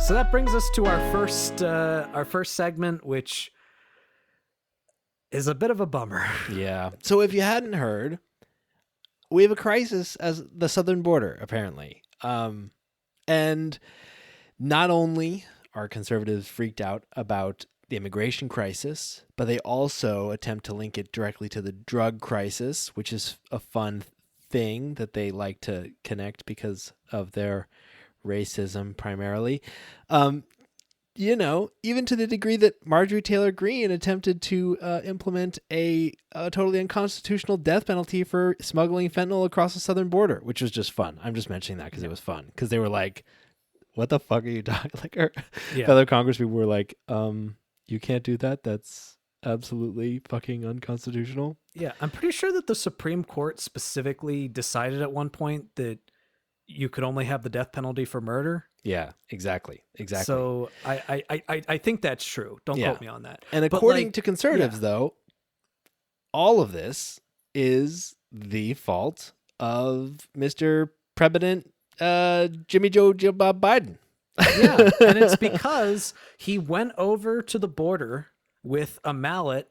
So that brings us to our first segment, which is a bit of a bummer. Yeah. So if you hadn't heard, we have a crisis as the southern border, apparently. And not only are conservatives freaked out about the immigration crisis, but they also attempt to link it directly to the drug crisis, which is a fun thing that they like to connect because of their racism primarily. Even to the degree that Marjorie Taylor Greene attempted to implement a totally unconstitutional death penalty for smuggling fentanyl across the southern border, which was just fun. I'm just mentioning that because it was fun. Because they were like, what the fuck are you talking? Like, fellow congresspeople were like, you can't do that. That's absolutely fucking unconstitutional. Yeah, I'm pretty sure that the Supreme Court specifically decided at one point that you could only have the death penalty for murder. Yeah, exactly. So I think that's true. Don't quote me on that. And according to conservatives, though, all of this is the fault of Mr. President Jimmy Joe Bob Biden. Yeah, and it's because he went over to the border with a mallet,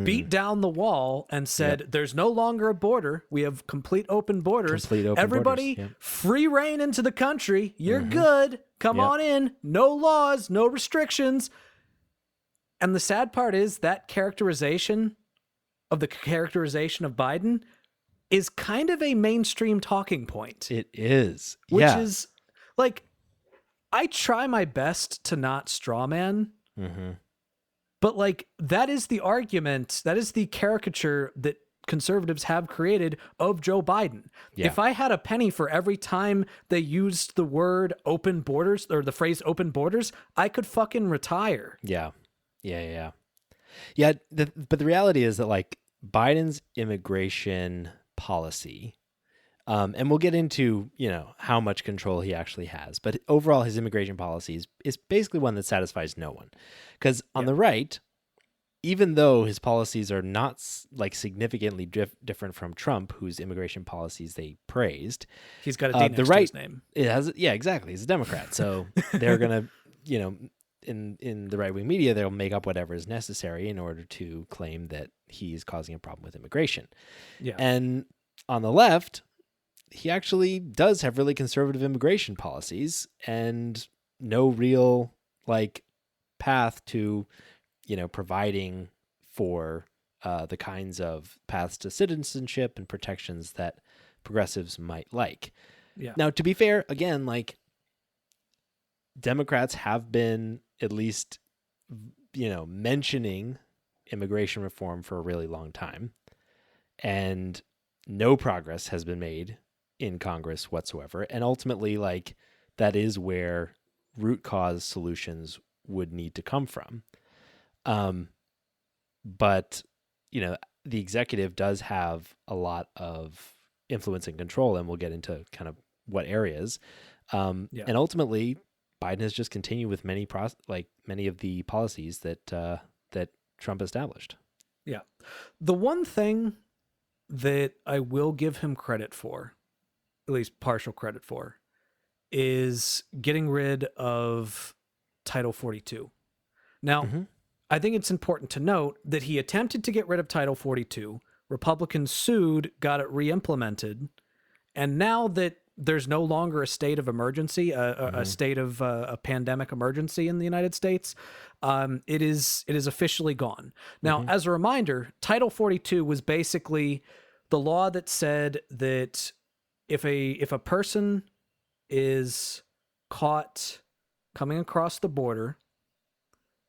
beat down the wall, and said, there's no longer a border. We have complete open borders. Everybody, free reign into the country. You're good. Come on in. No laws, no restrictions. And the sad part is that characterization of Biden is kind of a mainstream talking point. It is. Which is like, I try my best to not strawman. But like, that is the argument, that is the caricature that conservatives have created of Joe Biden. Yeah. If I had a penny for every time they used the word open borders or the phrase open borders, I could fucking retire. Yeah. But the reality is that like Biden's immigration policy, and we'll get into, how much control he actually has, but overall his immigration policy is basically one that satisfies no one. Because on the right, even though his policies are not like significantly different from Trump, whose immigration policies they praised, he's got a D next to his name. It has, exactly. He's a Democrat, so they're gonna, in the right wing media, they'll make up whatever is necessary in order to claim that he's causing a problem with immigration. Yeah, and on the left, he actually does have really conservative immigration policies and no real like path to, providing for the kinds of paths to citizenship and protections that progressives might like. Yeah. Now, to be fair, again, like Democrats have been at least, mentioning immigration reform for a really long time, and no progress has been made in Congress whatsoever. And ultimately, like, that is where root cause solutions would need to come from. But, the executive does have a lot of influence and control, and we'll get into kind of what areas. And ultimately, Biden has just continued with many of the policies that Trump established. Yeah. The one thing that I will give him credit for, at least partial credit for, is getting rid of Title 42. Now, I think it's important to note that he attempted to get rid of Title 42. Republicans sued, got it re-implemented, and now that there's no longer a state of emergency, a state of a pandemic emergency in the United States, it is officially gone. Now, as a reminder, Title 42 was basically the law that said that if a person is caught coming across the border,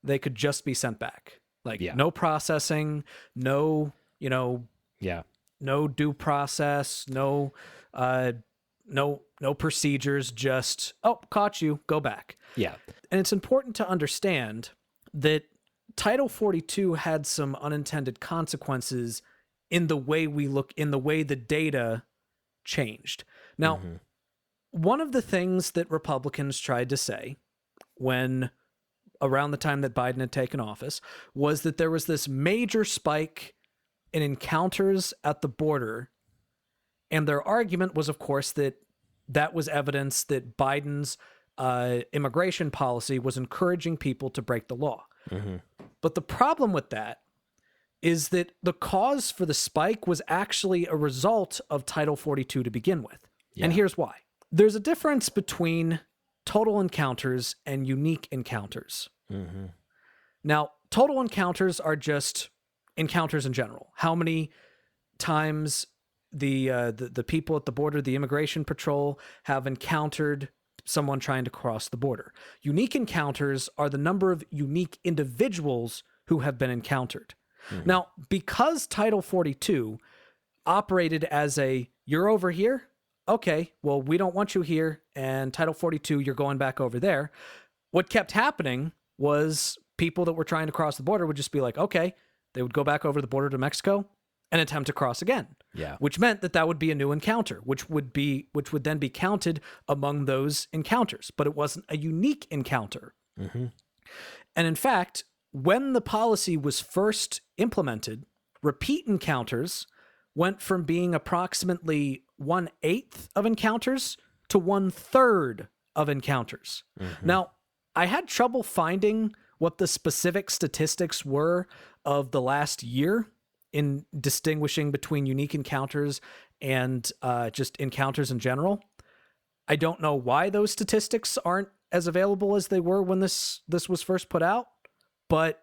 they could just be sent back. Like, no processing, no due process, no procedures, just, caught you, go back. Yeah. And it's important to understand that Title 42 had some unintended consequences in the way the data changed. Now, one of the things that Republicans tried to say when around the time that Biden had taken office was that there was this major spike in encounters at the border. And their argument was, of course, that was evidence that Biden's immigration policy was encouraging people to break the law. Mm-hmm. But the problem with that is that the cause for the spike was actually a result of Title 42 to begin with. Yeah. And here's why. There's a difference between total encounters and unique encounters. Mm-hmm. Now, total encounters are just encounters in general. How many times the people at the border, the immigration patrol, have encountered someone trying to cross the border. Unique encounters are the number of unique individuals who have been encountered. Mm-hmm. Now, because Title 42 operated as a, you're over here, okay, well, we don't want you here, and Title 42, you're going back over there. What kept happening was people that were trying to cross the border would just be like, okay, they would go back over the border to Mexico and attempt to cross again. Yeah. Which meant that would be a new encounter, which would then be counted among those encounters, but it wasn't a unique encounter. Mm-hmm. And in fact, when the policy was first implemented, repeat encounters went from being approximately 1/8 of encounters to 1/3 of encounters. Mm-hmm. Now, I had trouble finding what the specific statistics were of the last year in distinguishing between unique encounters and just encounters in general. I don't know why those statistics aren't as available as they were when this was first put out. But,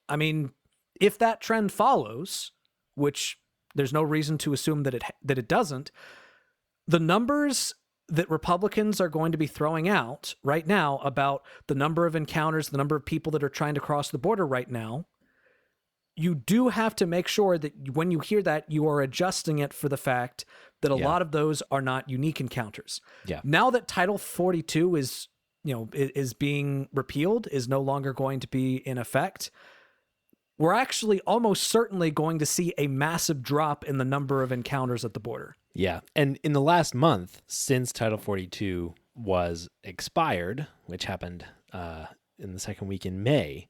I mean, if that trend follows, which there's no reason to assume that it doesn't, the numbers that Republicans are going to be throwing out right now about the number of encounters, the number of people that are trying to cross the border right now, you do have to make sure that when you hear that, you are adjusting it for the fact that a lot of those are not unique encounters. Yeah. Now that Title 42 is being repealed, is no longer going to be in effect, we're actually almost certainly going to see a massive drop in the number of encounters at the border. Yeah. And in the last month, since Title 42 was expired, which happened in the second week in May,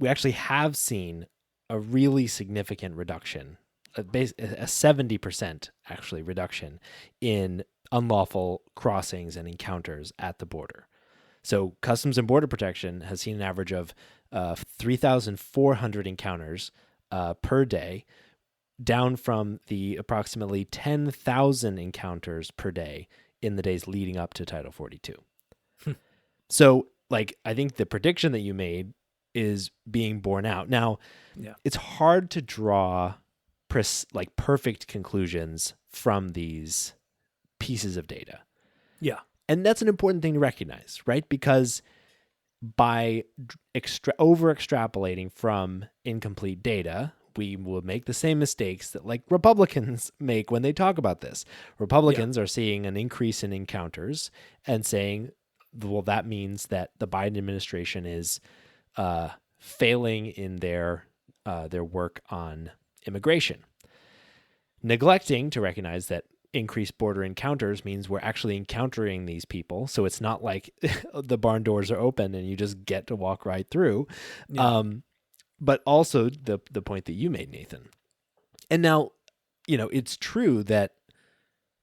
we actually have seen a really significant reduction, a 70% actually reduction in unlawful crossings and encounters at the border. So Customs and Border Protection has seen an average of 3,400 encounters per day, down from the approximately 10,000 encounters per day in the days leading up to Title 42. So, I think the prediction that you made is being borne out. Now, It's hard to draw perfect conclusions from these pieces of data. Yeah. And that's an important thing to recognize, right? Because by over extrapolating from incomplete data, we will make the same mistakes that Republicans make when they talk about this. Republicans are seeing an increase in encounters and saying, well, that means that the Biden administration is failing in their work on immigration, neglecting to recognize that increased border encounters means we're actually encountering these people. So it's not like the barn doors are open and you just get to walk right through. Yeah. But also the point that you made, Nathan. And now, it's true that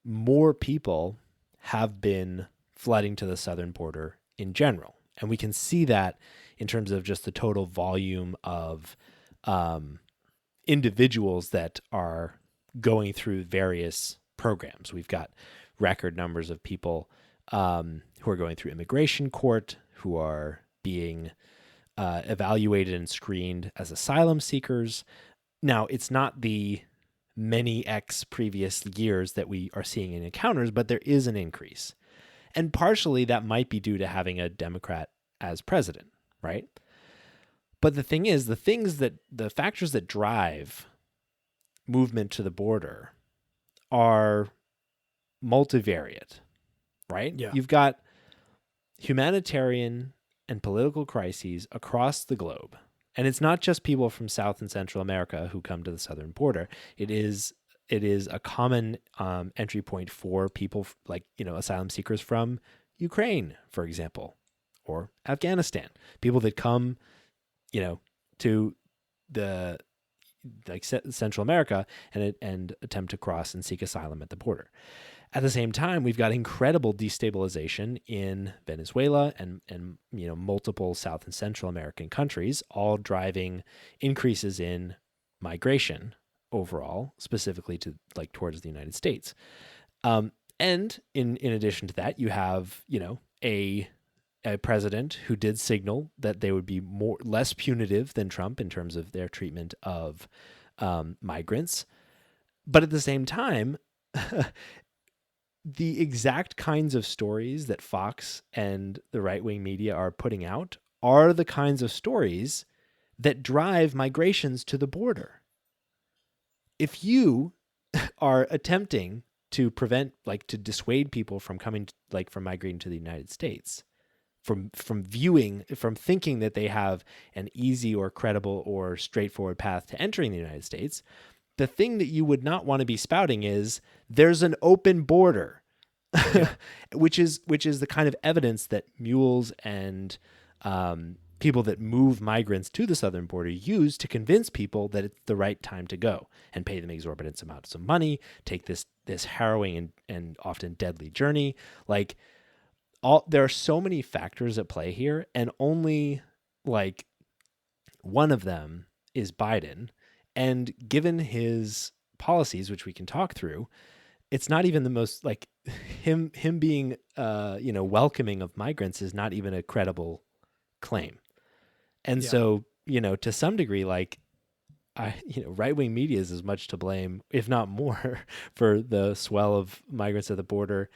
more people have been flooding to the southern border in general. And we can see that in terms of just the total volume of individuals that are going through various programs. We've got record numbers of people who are going through immigration court, who are being evaluated and screened as asylum seekers. Now, it's not the many X previous years that we are seeing in encounters, but there is an increase. And partially that might be due to having a Democrat as president, right? But the thing is, the factors that drive movement to the border are multivariate, right? Yeah. You've got humanitarian and political crises across the globe. And it's not just people from South and Central America who come to the southern border. It is a common entry point for people asylum seekers from Ukraine, for example, or Afghanistan. People that come, to the Central America and attempt to cross and seek asylum at the border. At the same time, we've got incredible destabilization in Venezuela and multiple South and Central American countries, all driving increases in migration overall, specifically to towards the United States. And in addition to that, you have a president who did signal that they would be less punitive than Trump in terms of their treatment of migrants, but at the same time. The exact kinds of stories that Fox and the right-wing media are putting out are the kinds of stories that drive migrations to the border. If you are attempting to prevent, to dissuade people from coming, from migrating to the United States, from thinking that they have an easy or credible or straightforward path to entering the United States, the thing that you would not want to be spouting is there's an open border, yeah. which is the kind of evidence that mules and people that move migrants to the southern border use to convince people that it's the right time to go and pay them exorbitant amounts of money, take this harrowing and often deadly journey. There are so many factors at play here, and only one of them is Biden. And given his policies, which we can talk through, it's not even the most him being welcoming of migrants is not even a credible claim. And so, to some degree, right-wing media is as much to blame, if not more, for the swell of migrants at the border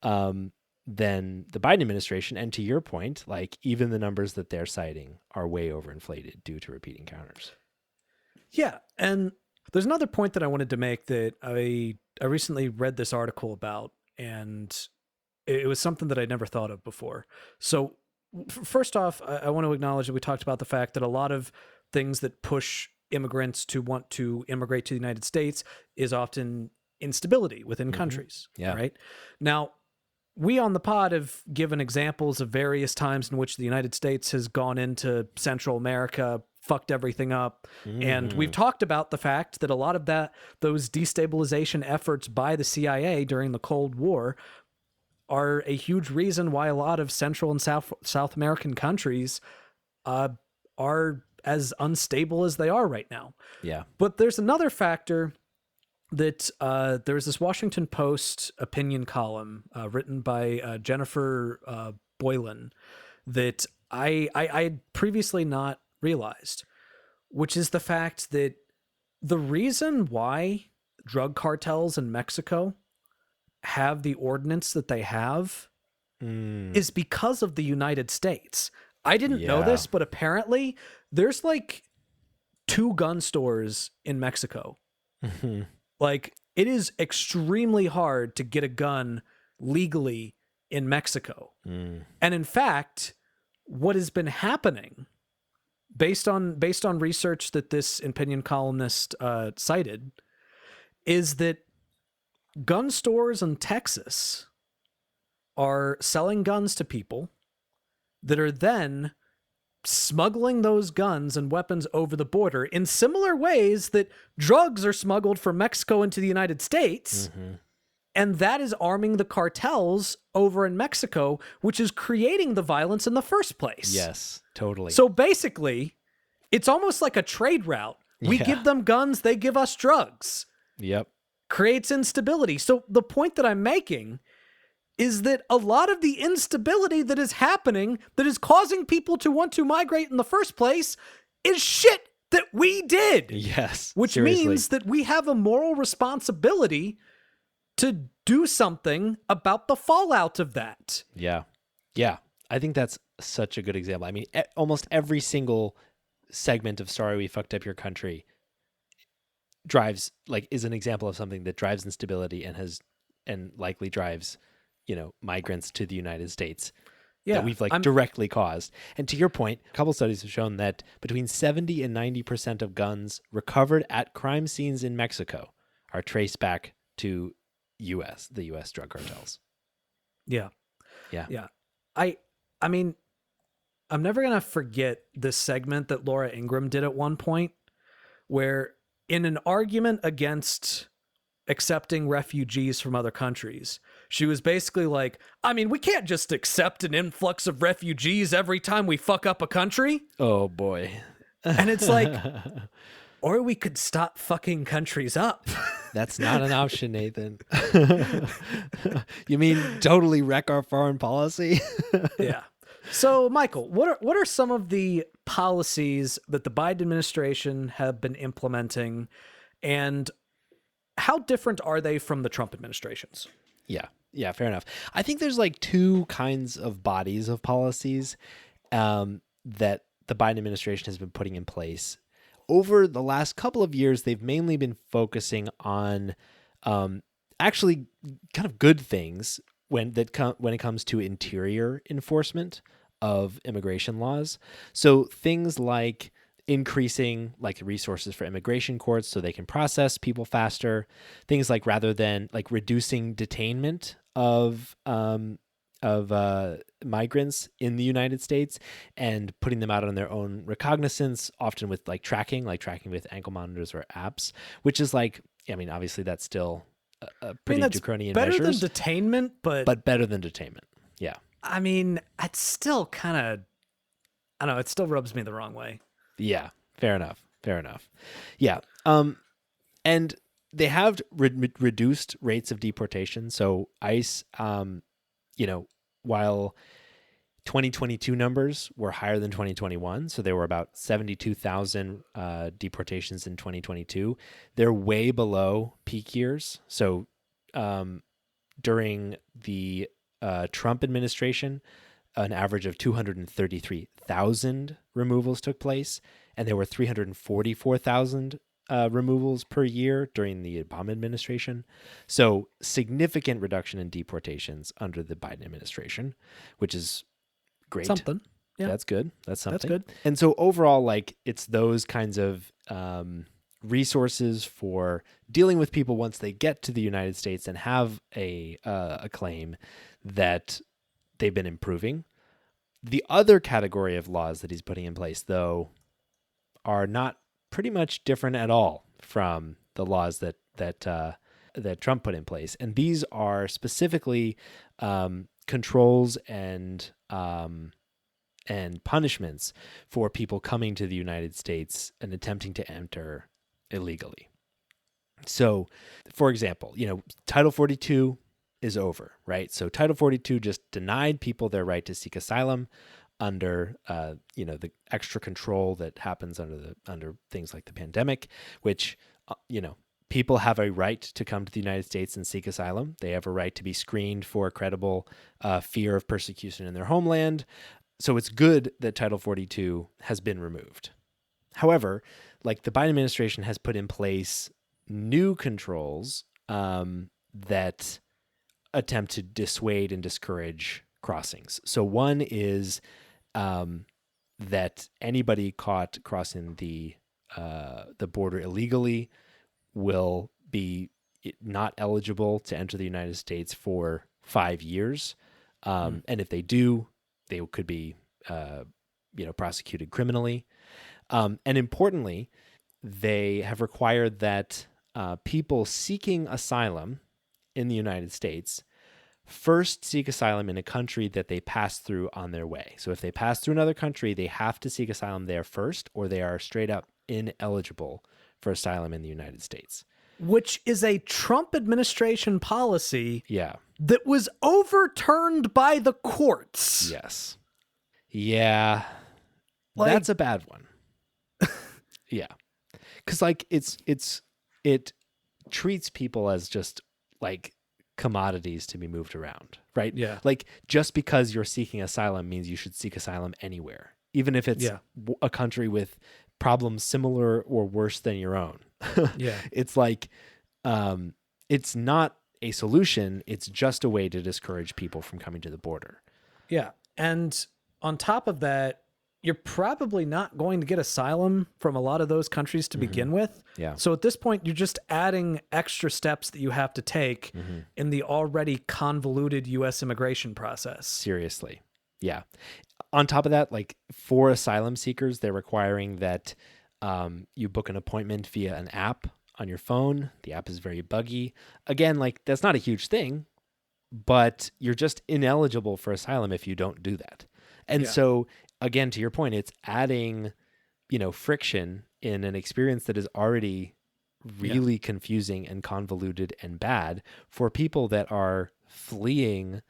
than the Biden administration. And to your point, even the numbers that they're citing are way overinflated due to repeat encounters. Yeah, and there's another point that I wanted to make that I recently read this article about, and it was something that I'd never thought of before. So first off, I want to acknowledge that we talked about the fact that a lot of things that push immigrants to want to immigrate to the United States is often instability within countries. Yeah. Right? Now, we on the pod have given examples of various times in which the United States has gone into Central America, fucked everything up. And we've talked about the fact that a lot of those destabilization efforts by the CIA during the Cold War are a huge reason why a lot of Central and South American countries are as unstable as they are right now. Yeah. But there's another factor that there's this Washington Post opinion column written by Jennifer Boylan that I had previously not realized, which is the fact that the reason why drug cartels in Mexico have the ordinance that they have is because of the United States. I didn't know this, but apparently there's 2 gun stores in Mexico. It is extremely hard to get a gun legally in Mexico. And in fact, what has been happening based on research that this opinion columnist cited is that gun stores in Texas are selling guns to people that are then smuggling those guns and weapons over the border in similar ways that drugs are smuggled from Mexico into the United States. And that is arming the cartels over in Mexico, which is creating the violence in the first place. Yes, totally. So basically, it's almost like a trade route. We give them guns, they give us drugs. Yep. Creates instability. So the point that I'm making is that a lot of the instability that is happening, that is causing people to want to migrate in the first place, is shit that we did. Yes. Which seriously. means that we have a moral responsibility to do something about the fallout of that. Yeah. Yeah. I think that's such a good example. I mean, almost every single segment of Sorry We Fucked Up Your Country is an example of something that drives instability and likely drives, migrants to the United States that we've directly caused. And to your point, a couple studies have shown that between 70 and 90% of guns recovered at crime scenes in Mexico are traced back to the U.S. drug cartels. Yeah. Yeah. Yeah. I mean, I'm never going to forget this segment that Laura Ingraham did at one point where in an argument against accepting refugees from other countries. She was basically like, I mean, we can't just accept an influx of refugees every time we fuck up a country. Oh boy. And it's like, or we could stop fucking countries up. That's not an option, Nathan. You mean totally wreck our foreign policy? Yeah. So, Michael, what are some of the policies that the Biden administration have been implementing, and how different are they from the Trump administrations? Yeah, fair enough. I think there's like two kinds of bodies of policies that the Biden administration has been putting in place. Over the last couple of years, they've mainly been focusing on actually kind of good things when it comes to interior enforcement of immigration laws. So things like increasing like resources for immigration courts so they can process people faster. Things like rather than like reducing detainment of migrants in the United States and putting them out on their own recognizance, often with like tracking with ankle monitors or apps, which is like, I mean, obviously that's still a pretty draconian better measures. Than detainment, but better than detainment. Yeah. I mean, it's still kind of, I don't know, it still rubs me the wrong way. Yeah. Fair enough. Yeah. And they have reduced rates of deportation. So ICE, while 2022 numbers were higher than 2021, so there were about 72,000 deportations in 2022. They're way below peak years. So during the Trump administration, an average of 233,000 removals took place, and there were 344,000 removals per year during the Obama administration. So significant reduction in deportations under the Biden administration, which is great. Something. Yeah. That's good. That's something. That's good. And so overall, like it's those kinds of resources for dealing with people once they get to the United States and have a claim that they've been improving. The other category of laws that he's putting in place, though, are not pretty much different at all from the laws that Trump put in place, and these are specifically controls and punishments for people coming to the United States and attempting to enter illegally. So, for example, Title 42 is over, right? So Title 42 just denied people their right to seek asylum under the extra control that happens under things like the pandemic, which people have a right to come to the United States and seek asylum. They have a right to be screened for credible fear of persecution in their homeland. So it's good that Title 42 has been removed. However, like the Biden administration has put in place new controls that attempt to dissuade and discourage crossings. So one is that anybody caught crossing the border illegally will be not eligible to enter the United States for 5 years, and if they do, they could be prosecuted criminally. And importantly, they have required that people seeking asylum in the United States first seek asylum in a country that they pass through on their way. So if they pass through another country, they have to seek asylum there first, or they are straight up ineligible for asylum in the United States. Which is a Trump administration policy Yeah. that was overturned by the courts. Yes. Yeah. Like, that's a bad one. Yeah. Because like it treats people as just like commodities to be moved around, right? Yeah. Like just because you're seeking asylum means you should seek asylum anywhere, even if it's a country with problems similar or worse than your own. Yeah. It's like it's not a solution. It's just a way to discourage people from coming to the border. Yeah. And on top of that, you're probably not going to get asylum from a lot of those countries to begin with. Yeah. So at this point, you're just adding extra steps that you have to take in the already convoluted U.S. immigration process. Seriously. Yeah. On top of that, like for asylum seekers, they're requiring that you book an appointment via an app on your phone. The app is very buggy. Again, like that's not a huge thing, but you're just ineligible for asylum if you don't do that. And so again, to your point, it's adding, friction in an experience that is already really confusing and convoluted and bad for people that are fleeing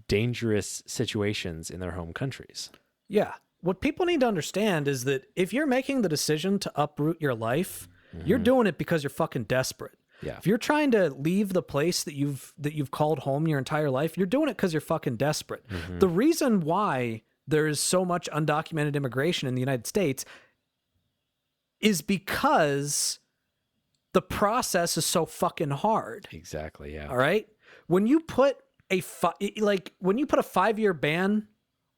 dangerous situations in their home countries. Yeah. What people need to understand is that if you're making the decision to uproot your life, you're doing it because you're fucking desperate. Yeah. If you're trying to leave the place that you've called home your entire life, you're doing it because you're fucking desperate. The reason why there is so much undocumented immigration in the United States is because the process is so fucking hard. Exactly. Yeah. All right. When you put a 5-year ban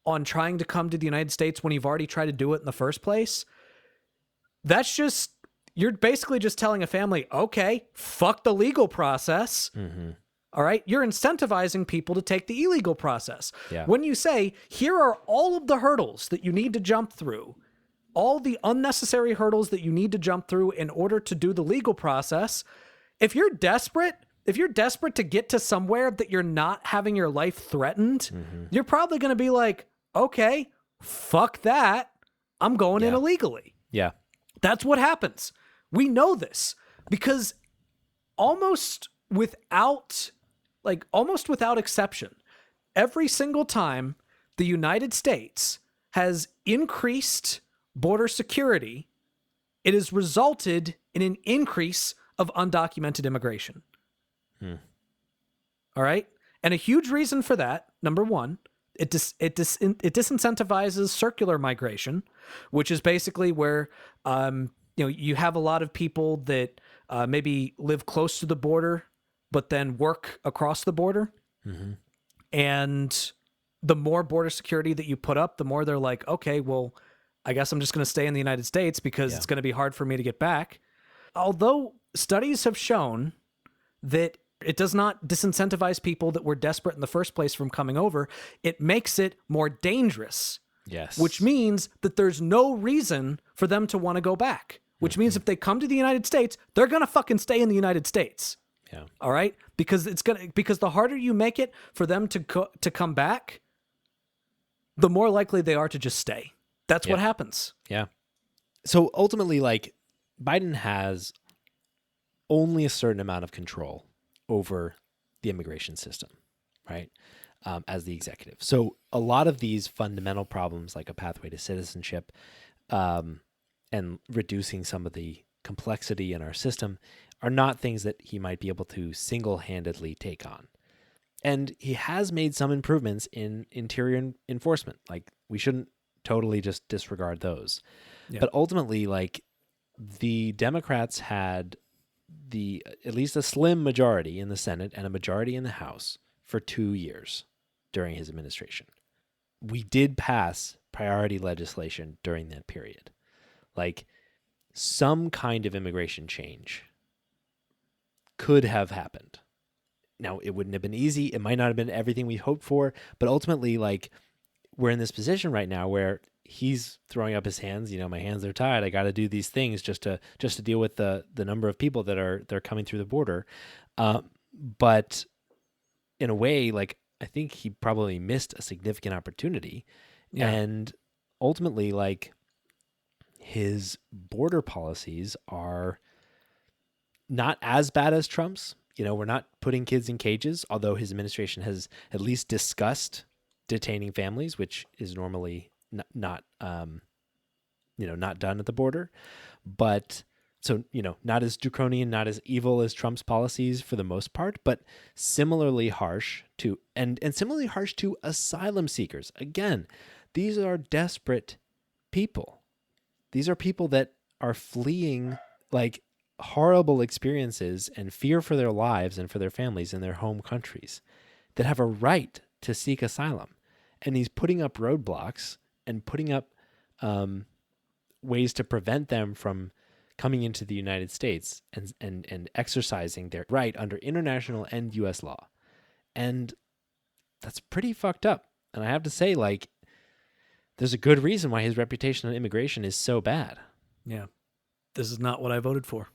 on trying to come to the United States when you've already tried to do it in the first place, you're basically just telling a family, okay, fuck the legal process. All right. You're incentivizing people to take the illegal process. Yeah. When you say, here are all of the hurdles that you need to jump through, all the unnecessary hurdles that you need to jump through in order to do the legal process, if you're desperate to get to somewhere that you're not having your life threatened, you're probably going to be like, okay, fuck that. I'm going in illegally. Yeah. That's what happens. We know this because almost without exception, every single time the United States has increased border security, it has resulted in an increase of undocumented immigration. All right? And a huge reason for that, number one, it disincentivizes circular migration, which is basically where you have a lot of people that maybe live close to the border but then work across the border. And the more border security that you put up, the more they're like, okay, well, I guess I'm just going to stay in the United States because it's going to be hard for me to get back. Although studies have shown that it does not disincentivize people that were desperate in the first place from coming over, it makes it more dangerous. Yes. Which means that there's no reason for them to want to go back. Which means if they come to the United States, they're going to fucking stay in the United States. Yeah. All right? Because the harder you make it for them to come back, the more likely they are to just stay. That's what happens. Yeah. So ultimately, like, Biden has only a certain amount of control over the immigration system, right? As the executive. So a lot of these fundamental problems, like a pathway to citizenship, and reducing some of the complexity in our system, are not things that he might be able to single-handedly take on. And he has made some improvements in interior enforcement. Like, we shouldn't totally just disregard those. Yeah. But ultimately, like, the Democrats had at least a slim majority in the Senate and a majority in the House for 2 years during his administration. We did pass priority legislation during that period. Like, some kind of immigration change could have happened. Now, it wouldn't have been easy. It might not have been everything we hoped for, but ultimately, like, we're in this position right now where he's throwing up his hands. My hands are tied. I got to do these things just to deal with the number of people they're coming through the border. But in a way, like, I think he probably missed a significant opportunity. Yeah. And ultimately, like, his border policies are not as bad as Trump's. We're not putting kids in cages, although his administration has at least discussed detaining families, which is normally not done at the border. But so, not as draconian, not as evil as Trump's policies for the most part, but similarly harsh to similarly harsh to asylum seekers. Again, these are desperate people. These are people that are fleeing, like, horrible experiences and fear for their lives and for their families in their home countries, that have a right to seek asylum. And he's putting up roadblocks and putting up ways to prevent them from coming into the United States and exercising their right under international and U.S. law. And that's pretty fucked up. And I have to say, like, there's a good reason why his reputation on immigration is so bad. Yeah. This is not what I voted for.